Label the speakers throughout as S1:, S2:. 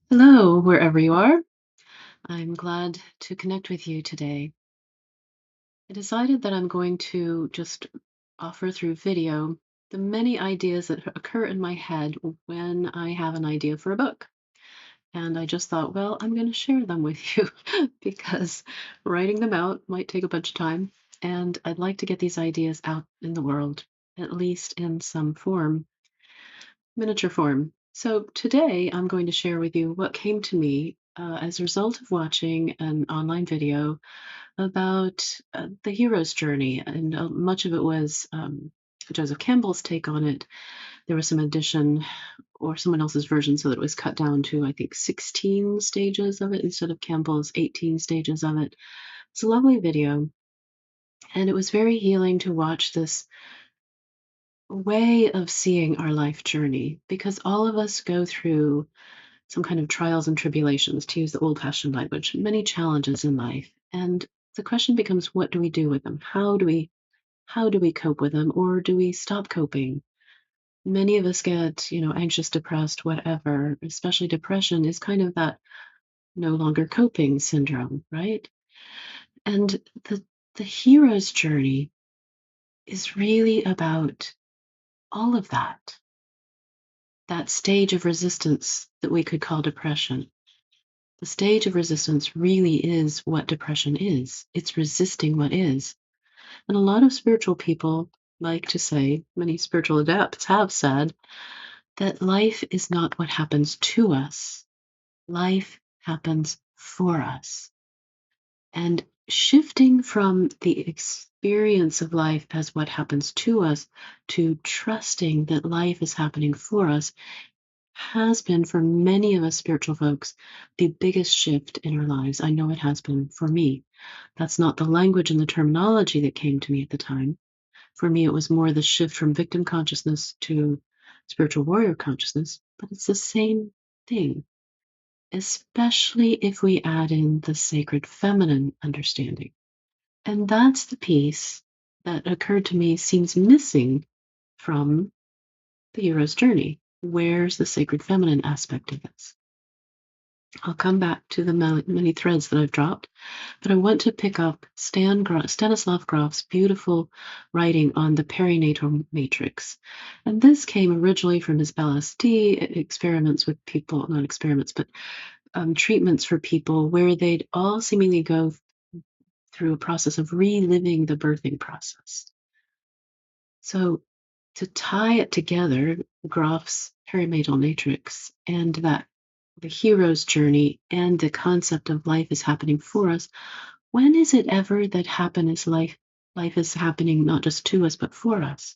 S1: Hello, wherever you are. I'm glad to connect with you today. I decided that I'm going to just offer through video the many ideas that occur in my head when I have an idea for a book. And I just thought, well, I'm going to share them with you because writing them out might take a bunch of time. And I'd like to get these ideas out in the world, at least in some form, miniature form. So today I'm going to share with you what came to me as a result of watching an online video about the hero's journey, and much of it was Joseph Campbell's take on it. There was some addition or someone else's version, so that it was cut down to, I think, 16 stages of it instead of Campbell's 18 stages of it. It's a lovely video, and it was very healing to watch this way of seeing our life journey because all of us go through some kind of trials and tribulations, to use the old-fashioned language, many challenges in life. And the question becomes, what do we do with them? How do we cope with them, or do we stop coping? Many of us get, anxious, depressed, whatever. Especially depression is kind of that no longer coping syndrome, right? And the the hero's journey is really about all of that stage of resistance that we could call depression. The stage of resistance really is what depression is. It's resisting what is. And a lot of spiritual people like to say, many spiritual adepts have said, that life is not what happens to us. Life happens for us. And shifting from the experience of life as what happens to us to trusting that life is happening for us has been, for many of us spiritual folks, the biggest shift in our lives. I know it has been for me. That's not the language and the terminology that came to me at the time. For me, it was more the shift from victim consciousness to spiritual warrior consciousness, but it's the same thing, especially if we add in the sacred feminine understanding. And that's the piece that occurred to me seems missing from the hero's journey. Where's the sacred feminine aspect of this? I'll come back to the many threads that I've dropped, but I want to pick up Stanislav Grof's beautiful writing on the perinatal matrix. And this came originally from his LSD experiments with people, not experiments, but treatments for people where they'd all seemingly go through a process of reliving the birthing process. So to tie it together, Grof's perinatal matrix and that the hero's journey and the concept of life is happening for us, when is it ever that life is happening not just to us but for us?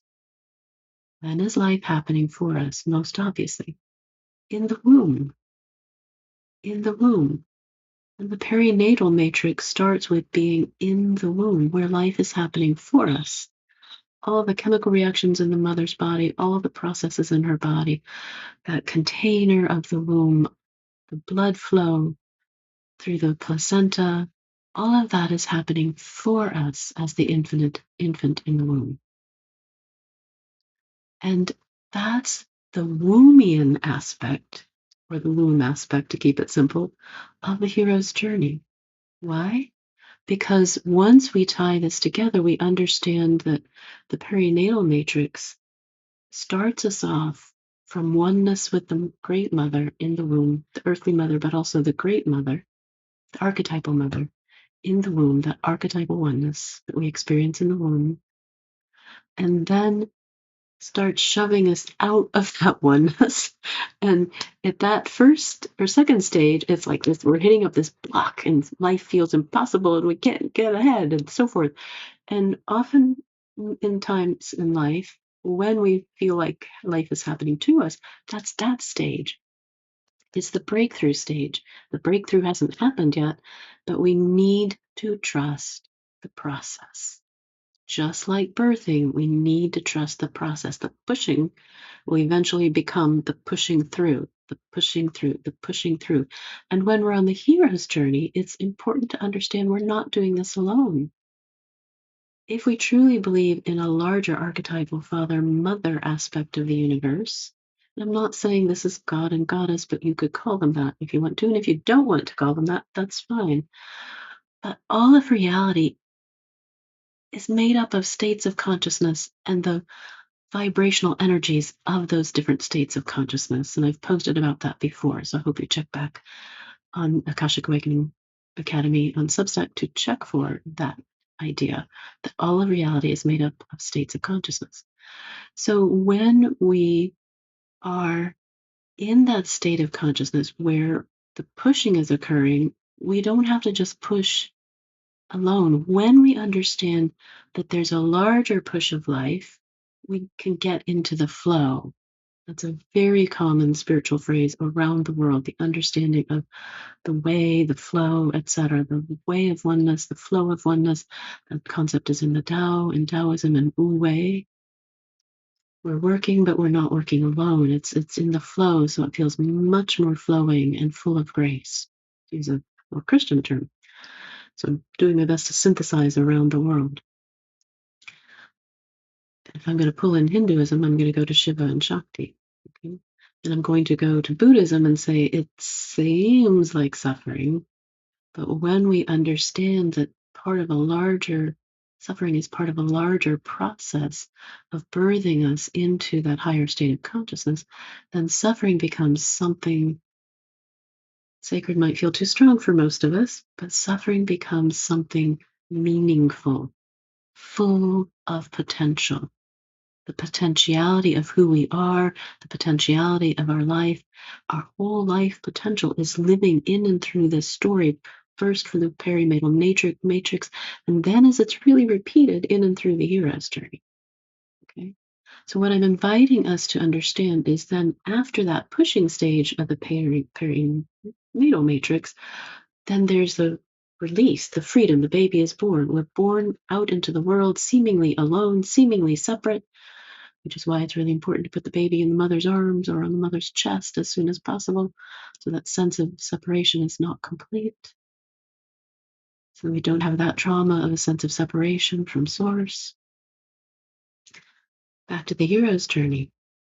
S1: When is life happening for us? Most obviously in the womb. In the womb. And the perinatal matrix starts with being in the womb, where life is happening for us. All the chemical reactions in the mother's body, all of the processes in her body, that container of the womb, the blood flow through the placenta, all of that is happening for us as the infant in the womb. And that's the wombian aspect, or the womb aspect to keep it simple, of the hero's journey. Why? Because once we tie this together, we understand that the perinatal matrix starts us off from oneness with the great mother in the womb, the earthly mother, but also the great mother, the archetypal mother in the womb, that archetypal oneness that we experience in the womb, and then start shoving us out of that oneness. And at that first or second stage, it's like this, we're hitting up this block and life feels impossible and we can't get ahead and so forth. And often in times in life, when we feel like life is happening to us, that's that stage. It's the breakthrough stage. The breakthrough hasn't happened yet, but we need to trust the process. Just like birthing, we need to trust the process. The pushing will eventually become the pushing through, the pushing through, the pushing through. And when we're on the hero's journey, it's important to understand we're not doing this alone. If we truly believe in a larger archetypal father-mother aspect of the universe, And I'm not saying this is God and Goddess, but you could call them that if you want to. And if you don't want to call them that, that's fine. But all of reality is made up of states of consciousness and the vibrational energies of those different states of consciousness. And I've posted about that before, so I hope you check back on Akashic Awakening Academy on Substack to check for that idea that all of reality is made up of states of consciousness. So when we are in that state of consciousness where the pushing is occurring, we don't have to just push alone. When we understand that there's a larger push of life, we can get into the flow. That's a very common spiritual phrase around the world, the understanding of the way, the flow, etc., the way of oneness, the flow of oneness. That concept is in the Tao, in Taoism, and Wu Wei. We're working, but we're not working alone. It's in the flow, so it feels much more flowing and full of grace, to use a more Christian term. So I'm doing my best to synthesize around the world. If I'm going to pull in Hinduism, I'm going to go to Shiva and Shakti. Okay? And I'm going to go to Buddhism and say it seems like suffering, but when we understand that part of a larger suffering is part of a larger process of birthing us into that higher state of consciousness, then suffering becomes something sacred might feel too strong for most of us, but suffering becomes something meaningful, full of potential. The potentiality of who we are, the potentiality of our life, our whole life potential is living in and through this story, first for the perinatal matrix, and then as it's really repeated in and through the hero's journey. Okay? So what I'm inviting us to understand is then after that pushing stage of the perinatal matrix, then there's the release, the freedom, the baby is born. We're born out into the world seemingly alone, seemingly separate, which is why it's really important to put the baby in the mother's arms or on the mother's chest as soon as possible, so that sense of separation is not complete. So we don't have that trauma of a sense of separation from source. Back to the hero's journey.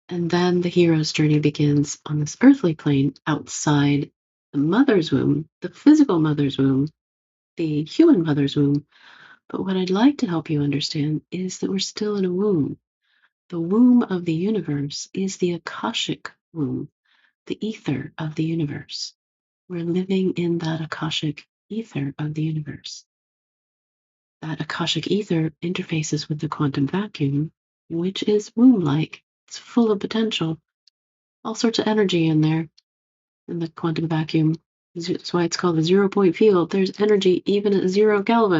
S1: And then the hero's journey begins on this earthly plane outside the mother's womb, the physical mother's womb, the human mother's womb. But what I'd like to help you understand is that we're still in a womb. The womb of the universe is the Akashic womb, the ether of the universe. We're living in that Akashic ether of the universe. That Akashic ether interfaces with the quantum vacuum, which is womb-like. It's full of potential, all sorts of energy in there in the quantum vacuum. That's why it's called the 0 point field. There's energy even at 0 Kelvin.